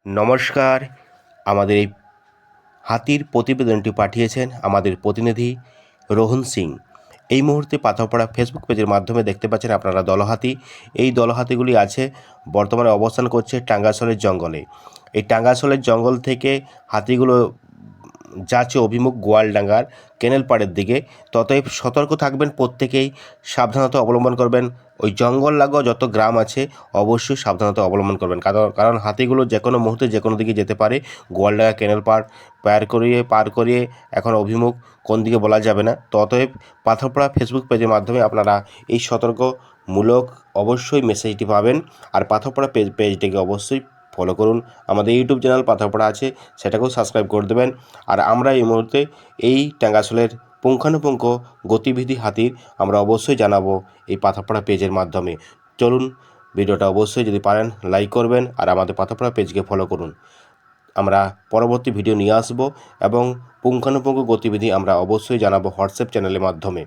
নমস্কার। আমাদের এই হাতির প্রতিবেদনটি পাঠিয়েছেন আমাদের প্রতিনিধি রোহন সিং। এই মুহূর্তে পাথরপাড়া ফেসবুক পেজের মাধ্যমে দেখতে পাচ্ছেন আপনারা দলহাতি। এই দলহাতিগুলি আছে বর্তমানে অবস্থান করছে টাঙ্গাসলের জঙ্গলে। এই টাঙ্গাসলের জঙ্গল থেকে হাতিগুলো যাচ্ছে অভিমুখ গোয়ালডাঙ্গার কেনেল পাড়ের দিকে। ততএব সতর্ক থাকবেন, প্রত্যেকেই সাবধানতা অবলম্বন করবেন। ওই জঙ্গল লাগোয়া যত গ্রাম আছে অবশ্যই সাবধানতা অবলম্বন করবেন, কারণ হাতিগুলো যে কোনো মুহূর্তে যে কোনো দিকে যেতে পারে। গোয়ালডাঙ্গা কেনেল পার করিয়ে এখন অভিমুখ কোন দিকে বলা যাবে না। ততএব পাথরপাড়া ফেসবুক পেজের মাধ্যমে আপনারা এই সতর্কমূলক অবশ্যই মেসেজটি পাবেন। আর পাথরপাড়া পেজটিকে অবশ্যই ফলো করুন। আমাদের ইউটিউব চ্যানেল পাথরপাড়া আছে, সেটাকেও সাবস্ক্রাইব করে দেবেন। আর আমরা এই মুহূর্তে এই টাঙ্গাসলের পুঙ্খানুপুঙ্খ গতিবিধি হাতির আমরা অবশ্যই জানাবো এই পাথরপাড়া পেজের মাধ্যমে। চলুন, ভিডিওটা অবশ্যই যদি পারেন লাইক করবেন আর আমাদের পাথরপাড়া পেজকে ফলো করুন। আমরা পরবর্তী ভিডিও নিয়ে আসব এবং পুঙ্খানুপুঙ্খ গতিবিধি আমরা অবশ্যই জানাবো হোয়াটসঅ্যাপ চ্যানেলের মাধ্যমে।